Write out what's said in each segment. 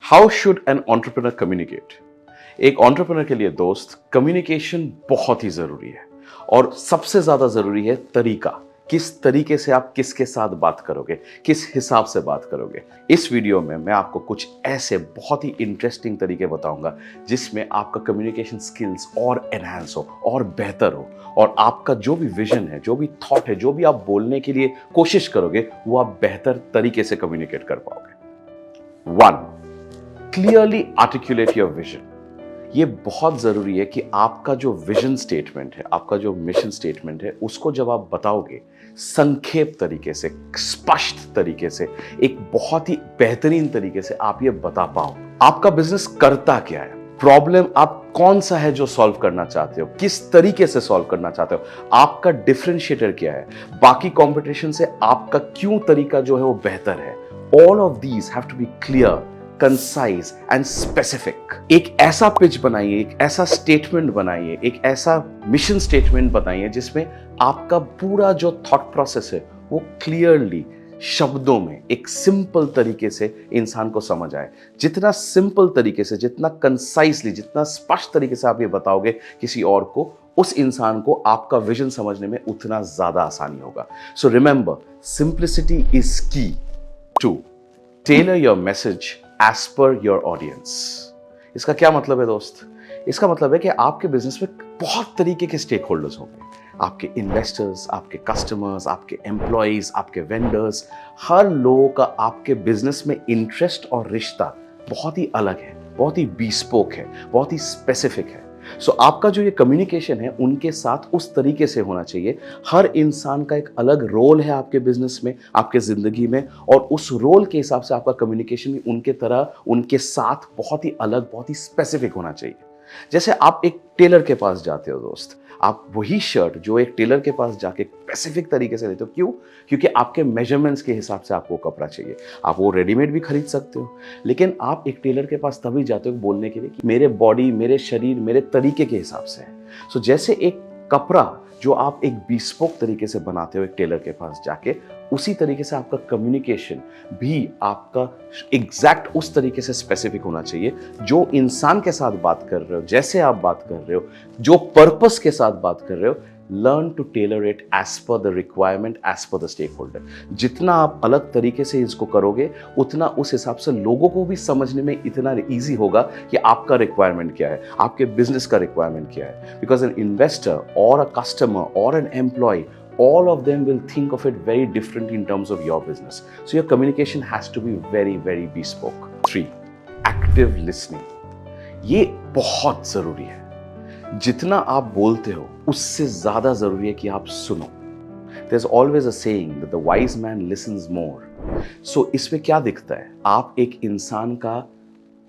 How should an entrepreneur communicate? एक entrepreneur के लिए दोस्त कम्युनिकेशन बहुत ही जरूरी है और सबसे ज्यादा जरूरी है तरीका। किस तरीके से आप किसके साथ बात करोगे, किस हिसाब से बात करोगे। इस वीडियो में मैं आपको कुछ ऐसे बहुत ही इंटरेस्टिंग तरीके बताऊंगा जिसमें आपका कम्युनिकेशन स्किल्स और एनहांस हो और बेहतर हो और आपका जो भी विजन है, जो भी थॉट है, जो भी आप बोलने के लिए कोशिश करोगे वो आप बेहतर तरीके से कम्युनिकेट कर पाओगे। 1. Clearly articulate your vision. ये बहुत जरूरी है कि आपका जो विजन स्टेटमेंट है, आपका जो मिशन स्टेटमेंट है, उसको जब आप बताओगे संक्षेप तरीके से, स्पष्ट तरीके से, एक बहुत ही बेहतरीन तरीके से आप ये बता पाओ आपका बिजनेस करता क्या है, प्रॉब्लम आप कौन सा है जो सॉल्व करना चाहते हो, किस तरीके से सॉल्व करना चाहते हो, आपका डिफरेंशिएटर क्या है, बाकी कंपटीशन से आपका क्यों तरीका जो है वो बेहतर है। All of these have to be clear, concise and specific. एक ऐसा पिच बनाइए, एक ऐसा स्टेटमेंट बनाइए, एक ऐसा मिशन स्टेटमेंट बनाइए जिसमें आपका पूरा जो थॉट प्रोसेस है वो क्लियरली शब्दों में एक सिंपल तरीके से इंसान को समझ आए। जितना सिंपल तरीके से, जितना कंसाइजली, जितना स्पष्ट तरीके से आप ये बताओगे किसी और को, उस इंसान को आपका विजन समझने में उतना ज्यादा आसानी होगा। So remember, simplicity is key to tailor your message as per your audience. इसका क्या मतलब है दोस्त? इसका मतलब है कि आपके बिजनेस में बहुत तरीके के स्टेक होल्डर्स होंगे। आपके इन्वेस्टर्स, आपके कस्टमर्स, आपके एम्प्लॉयज, आपके वेंडर्स, हर लोगों का आपके बिजनेस में इंटरेस्ट और रिश्ता बहुत ही अलग है, बहुत ही बीस्पोक है, बहुत ही स्पेसिफिक है। सो आपका जो ये कम्युनिकेशन है उनके साथ उस तरीके से होना चाहिए। हर इंसान का एक अलग रोल है आपके बिजनेस में, आपके जिंदगी में, और उस रोल के हिसाब से आपका कम्युनिकेशन भी उनके तरह, उनके साथ बहुत ही अलग, बहुत ही स्पेसिफिक होना चाहिए। जैसे आप एक टेलर के पास जाते हो दोस्त, आप वही शर्ट जो एक टेलर के पास जाके स्पेसिफिक तरीके से लेते हो। क्यों? क्योंकि आपके मेजरमेंट्स के हिसाब से आपको कपड़ा चाहिए। आप वो रेडीमेड भी खरीद सकते हो, लेकिन आप एक टेलर के पास तभी जाते हो बोलने के लिए कि मेरे बॉडी, मेरे शरीर, मेरे तरीके के हिसाब से है। सो जैसे एक कपड़ा जो आप एक बिस्पोक तरीके से बनाते हो एक टेलर के पास जाके, उसी तरीके से आपका कम्युनिकेशन भी आपका एग्जैक्ट उस तरीके से स्पेसिफिक होना चाहिए। जो इंसान के साथ बात कर रहे हो, जैसे आप बात कर रहे हो, जो पर्पस के साथ बात कर रहे हो, learn to tailor it as per the requirement, as per the stakeholder. जितना आप अलग तरीके से इसको करोगे उतना उस हिसाब से लोगों को भी समझने में इतना ईजी होगा कि आपका रिक्वायरमेंट क्या है, आपके बिजनेस का रिक्वायरमेंट क्या है। बिकॉज एन इन्वेस्टर और अ कस्टमर और an employ, all of them will think of it very differently in terms of your business. So your communication has to be very, very bespoke. 3. Active listening. ये बहुत जरूरी है। जितना आप बोलते हो उससे ज्यादा जरूरी है कि आप सुनो। There's always a saying that the wise man listens more. So इसमें क्या दिखता है? आप एक इंसान का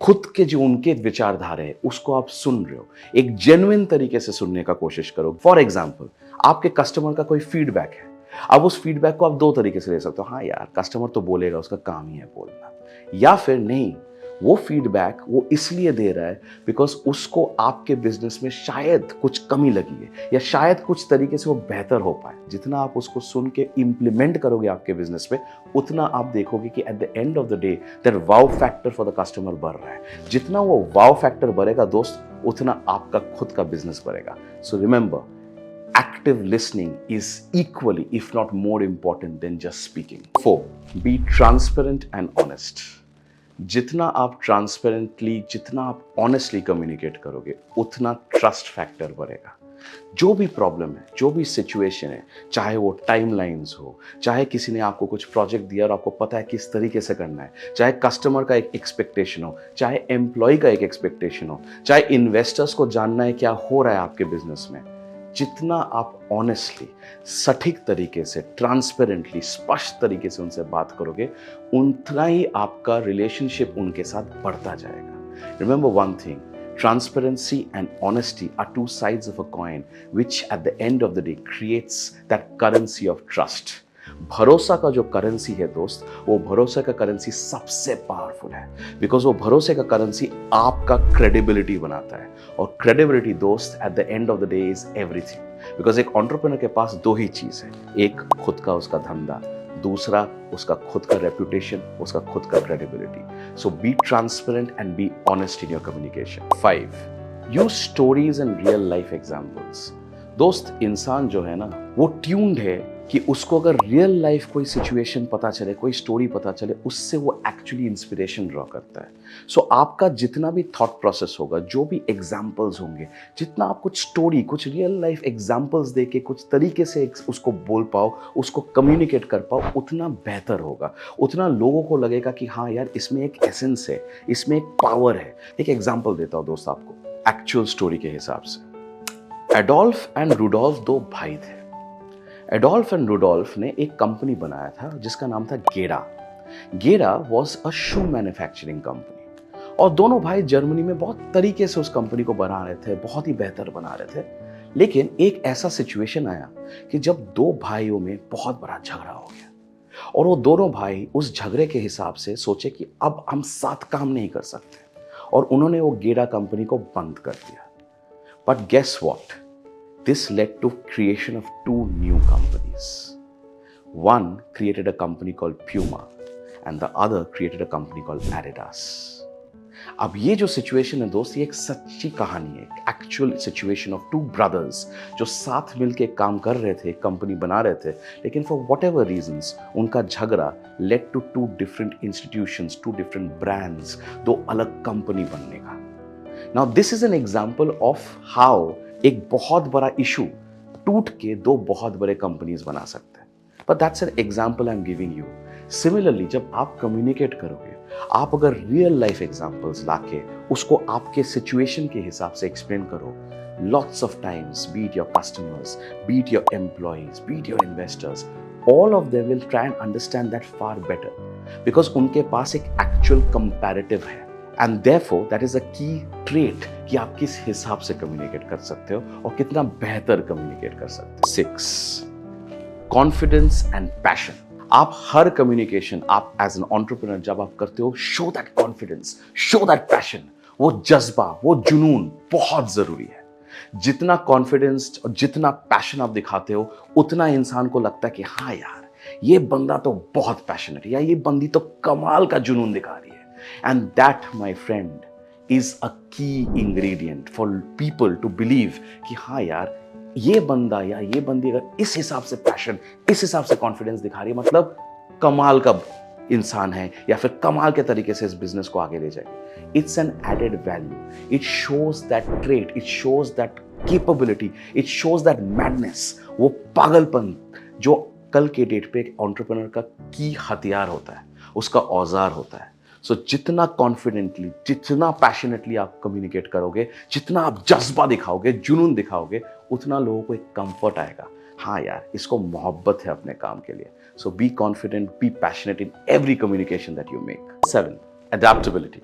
खुद के जो उनके विचारधारा है उसको आप सुन रहे हो, एक जेन्युइन तरीके से सुनने का कोशिश करो। फॉर एग्जाम्पल, आपके कस्टमर का कोई फीडबैक है, अब उस फीडबैक को आप दो तरीके से ले सकते हो। हाँ यार, कस्टमर तो बोलेगा, उसका काम ही है बोलना। या फिर नहीं, वो फीडबैक वो इसलिए दे रहा है बिकॉज उसको आपके बिजनेस में शायद कुछ कमी लगी है या शायद कुछ तरीके से वो बेहतर हो पाए। जितना आप उसको सुन के इंप्लीमेंट करोगे आपके बिजनेस में, उतना आप देखोगे कि at the end of the day that wow factor for the customer बढ़ रहा है। जितना वो वाव फैक्टर बढ़ेगा दोस्त, उतना आपका खुद का बिजनेस बढ़ेगा। So remember, active listening is equally, if not more important than just speaking. 4. Be transparent and honest. जितना आप ट्रांसपेरेंटली, जितना आप ऑनेस्टली कम्युनिकेट करोगे, उतना ट्रस्ट फैक्टर बढ़ेगा। जो भी प्रॉब्लम है, जो भी सिचुएशन है, चाहे वो टाइमलाइंस हो, चाहे किसी ने आपको कुछ प्रोजेक्ट दिया और आपको पता है किस तरीके से करना है, चाहे कस्टमर का एक एक्सपेक्टेशन हो, चाहे एम्प्लॉय का एक एक्सपेक्टेशन हो, चाहे इन्वेस्टर्स को जानना है क्या हो रहा है आपके बिजनेस में, जितना आप ऑनेस्टली, सटीक तरीके से, ट्रांसपेरेंटली, स्पष्ट तरीके से उनसे बात करोगे, उतना ही आपका रिलेशनशिप उनके साथ बढ़ता जाएगा। Remember one thing, transparency and honesty are two sides of a coin which at the end of the day creates that currency of trust. भरोसा का जो करेंसी है दोस्त, वो भरोसे का करेंसी सबसे पावरफुल है बिकॉज वो भरोसे का करेंसी आपका क्रेडिबिलिटी बनाता है, और क्रेडिबिलिटी दोस्त at the end of the day is everything. Because एक एंटरप्रेन्योर के पास दो ही चीज है, एक खुद का उसका धंधा, दूसरा उसका खुद का रेपुटेशन, उसका खुद का credibility. So be transparent and be honest in your communication. 5, use stories and real life examples. दोस्त, इंसान जो है ना वो ट्यून्ड है कि उसको अगर रियल लाइफ कोई सिचुएशन पता चले, कोई स्टोरी पता चले, उससे वो एक्चुअली इंस्पिरेशन ड्रॉ करता है। सो आपका जितना भी थॉट प्रोसेस होगा, जो भी एग्जाम्पल्स होंगे, जितना आप कुछ स्टोरी, कुछ रियल लाइफ एग्जाम्पल्स दे के कुछ तरीके से उसको बोल पाओ, उसको कम्युनिकेट कर पाओ, उतना बेहतर होगा। उतना लोगों को लगेगा कि हाँ यार, इसमें एक एसेंस है, इसमें एक पावर है। एक एग्जाम्पल देता हूँ दोस्त आपको, एक्चुअल स्टोरी के हिसाब से। एडोल्फ एंड रुडोल्फ 2 भाई थे। एडोल्फ एंड रुडोल्फ ने एक कंपनी बनाया था जिसका नाम था Geda. Geda was a shoe manufacturing company, और दोनों भाई जर्मनी में बहुत तरीके से उस कंपनी को बना रहे थे, बहुत ही बेहतर बना रहे थे। लेकिन एक ऐसा सिचुएशन आया कि जब 2 भाइयों में बहुत बड़ा झगड़ा हो गया, और वो दोनों भाई उस झगड़े के हिसाब से सोचे कि अब हम साथ काम नहीं कर सकते, और उन्होंने वो गेडा कंपनी को बंद कर दिया। But guess what? This led to creation of 2 new companies. One created a company called Puma and the other created a company called Adidas. अब ये जो सिचुएशन है दोस्त, ये एक सच्ची कहानी है, एक्चुअल सिचुएशन ऑफ 2 ब्रदर्स जो साथ मिलके काम कर रहे थे, कंपनी बना रहे थे, लेकिन फॉर वट एवर रीजंस उनका झगड़ा led to 2 different institutions, 2 different brands, 2 अलग कंपनी बनने का। Now this is an example of how एक बहुत बड़ा इशू टूट के 2 बहुत बड़े कंपनीज बना सकते हैं। But that's an example I'm giving you. Similarly, जब आप कम्युनिकेट करोगे, आप अगर रियल लाइफ एग्जाम्पल्स लाके उसको आपके सिचुएशन के हिसाब से एक्सप्लेन करो, lots of times, be it your customers, be it your employees, be it your investors, all of them will try and understand that far better because उनके पास एक actual comparative है। And therefore, that is a key trait कि आप किस हिसाब से communicate कर सकते हो और कितना बेहतर कम्युनिकेट कर सकते हो। 6, कॉन्फिडेंस एंड पैशन। आप हर कम्युनिकेशन, आप एज एन एंटरप्रेन्योर जब आप करते हो, show that confidence, show that passion, वो जज्बा, वो जुनून बहुत जरूरी है। जितना कॉन्फिडेंस और जितना पैशन आप दिखाते हो, उतना इंसान को लगता है कि हाँ यार, ये बंदा तो बहुत पैशनेट है, या ये बंदी तो कमाल का जुनून दिखा रही है। And that, my friend, is a key ingredient for people to believe कि हाँ यार, ये बंदा या ये बंदी अगर इस हिसाब से पैशन, इस हिसाब से कॉन्फिडेंस दिखा रही है, मतलब कमाल का इंसान है, या फिर कमाल के तरीके से इस बिजनेस को आगे ले जाएगी। It's an added value. It shows that trait. It shows that capability. It shows that madness. वो पागलपन जो कल के डेट पे एक एंटरप्रेन्योर का की हथियार होता है, उसका औजार होता है। सो जितना कॉन्फिडेंटली, जितना पैशनेटली आप कम्युनिकेट करोगे, जितना आप जज्बा दिखाओगे, जुनून दिखाओगे, उतना लोगों को एक कंफर्ट आएगा, हाँ यार, इसको मोहब्बत है अपने काम के लिए। So be confident, be passionate in every communication that you make. 7, adaptability.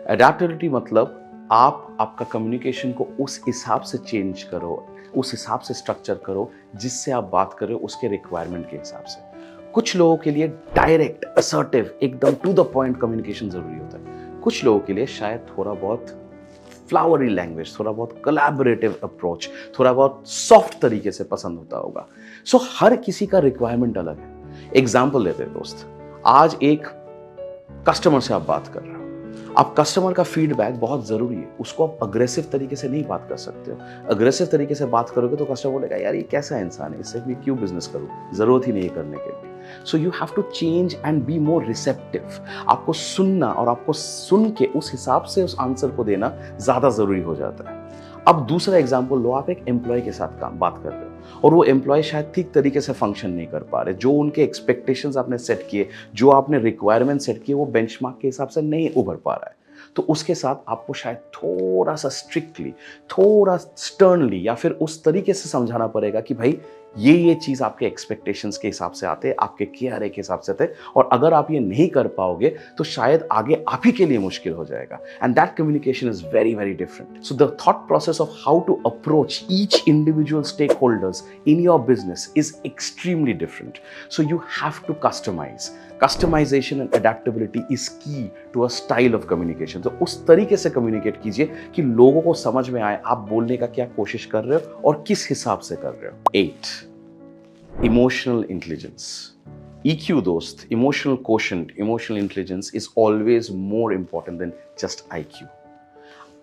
Adaptability मतलब आप आपका कम्युनिकेशन को उस हिसाब से चेंज करो, उस हिसाब से स्ट्रक्चर करो जिससे आप बात कर रहे हो, उसके रिक्वायरमेंट के हिसाब से। कुछ लोगों के लिए डायरेक्ट, असर्टिव, एकदम टू द पॉइंट कम्युनिकेशन जरूरी होता है। कुछ लोगों के लिए शायद थोड़ा बहुत फ्लावरी लैंग्वेज, थोड़ा बहुत कोलैबोरेटिव अप्रोच, थोड़ा बहुत सॉफ्ट तरीके से पसंद होता होगा। सो हर किसी का रिक्वायरमेंट अलग है। एग्जाम्पल लेते हैं दोस्त, आज एक कस्टमर से आप बात कर रहे हो, अब कस्टमर का फीडबैक बहुत जरूरी है, उसको आप अग्रेसिव तरीके से नहीं बात कर सकते हो। अग्रेसिव तरीके से बात करोगे तो कस्टमर बोलेगा यार ये कैसा इंसान है, इससे मैं क्यों बिजनेस करूं, जरूरत ही नहीं है करने के लिए। So you have to change and be more receptive. आपको सुनना और आपको सुन के उस हिसाब से उस आंसर को देना ज्यादा जरूरी हो जाता है। अब दूसरा एग्जाम्पल लो, आप एक एम्प्लॉय के साथ बात कर रहे हो और वो एम्प्लॉय शायद ठीक तरीके से फंक्शन नहीं कर पा रहे, जो उनके एक्सपेक्टेशंस आपने सेट किए, जो आपने रिक्वायरमेंट सेट किए, वो बेंचमार्क के हिसाब से नहीं उभर पा रहा है। तो उसके साथ आपको शायद थोड़ा सा स्ट्रिक्टली, थोड़ा स्टर्नली या फिर उस तरीके से समझाना पड़ेगा कि भाई ये चीज़ आपके एक्सपेक्टेशंस के हिसाब से आते हैं, आपके KRA के हिसाब से आते हैं, और अगर आप ये नहीं कर पाओगे तो शायद आगे आप ही के लिए मुश्किल हो जाएगा। And that communication is very very different. So the thought process of how to approach each individual stakeholders in your business is extremely different. So you have to customize. Customization and adaptability is key to a style of communication. तो उस तरीके से communicate कीजिए कि लोगों को समझ में आए आप बोलने का क्या कोशिश कर रहे हो और किस हिसाब से कर रहे हो। 8, इमोशनल इंटेलिजेंस। EQ दोस्त, emotional quotient, emotional intelligence is always more important than just IQ।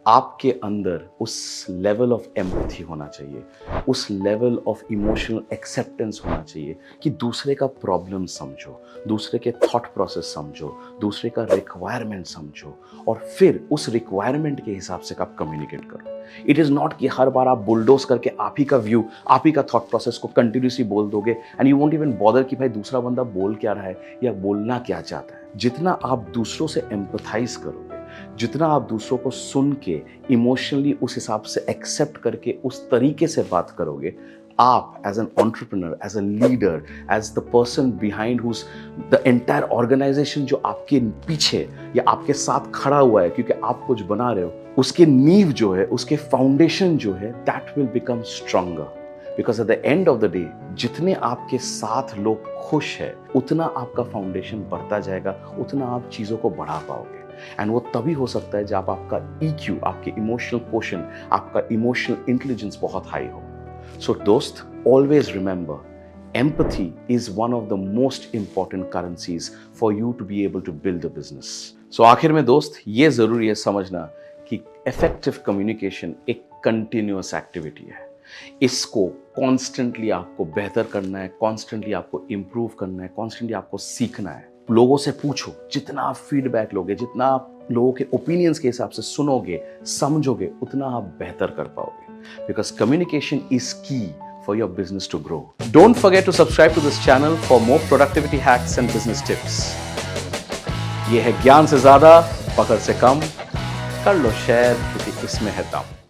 आपके अंदर उस लेवल ऑफ एम्पैथी होना चाहिए, उस लेवल ऑफ इमोशनल एक्सेप्टेंस होना चाहिए कि दूसरे का प्रॉब्लम समझो, दूसरे के थॉट प्रोसेस समझो, दूसरे का रिक्वायरमेंट समझो और फिर उस रिक्वायरमेंट के हिसाब से आप कम्युनिकेट करो। इट इज़ नॉट कि हर बार आप बुलडोज करके आप ही का व्यू, आप ही का थॉट प्रोसेस को कंटिन्यूसली बोल दोगे and you won't even bother कि भाई दूसरा बंदा बोल क्या रहा है या बोलना क्या चाहता है। जितना आप दूसरों से एम्पैथाइज करोगे, जितना आप दूसरों को सुन के इमोशनली उस हिसाब से एक्सेप्ट करके उस तरीके से बात करोगे, आप as an entrepreneur, as a leader, as the person behind whose the entire organization जो आपके पीछे या आपके साथ खड़ा हुआ है क्योंकि आप कुछ बना रहे हो, उसके नींव जो है, उसके फाउंडेशन जो है, that will become stronger. Because at the end of the day जितने आपके साथ लोग खुश है, उतना आपका फाउंडेशन बढ़ता जाएगा, उतना आप चीज़ों को बढ़ा पाओगे। एंड वो तभी हो सकता है जब आपका EQ, आपके इमोशनल क्वोशंट, आपका इमोशनल इंटेलिजेंस बहुत हाई हो। सो दोस्त, always remember, empathy is one of the most important currencies for you to be able to build a business. So आखिर में दोस्त, ये ज़रूरी है समझना कि effective communication एक continuous activity है। इसको कॉन्स्टेंटली आपको बेहतर करना है, कॉन्स्टेंटली आपको इम्प्रूव करना है, कॉन्स्टेंटली आपको सीखना है। लोगों से पूछो, जितना आप फीडबैक लोगे, जितना आप लोगों के ओपिनियंस के हिसाब से सुनोगे, समझोगे, उतना आप बेहतर कर पाओगे। बिकॉज कम्युनिकेशन इज की for your business to grow. Don't forget to subscribe to this channel for more productivity hacks and business tips. ये है ज्ञान से ज्यादा, पकड़ से कम। कर लो शेयर क्योंकि इसमें है दम।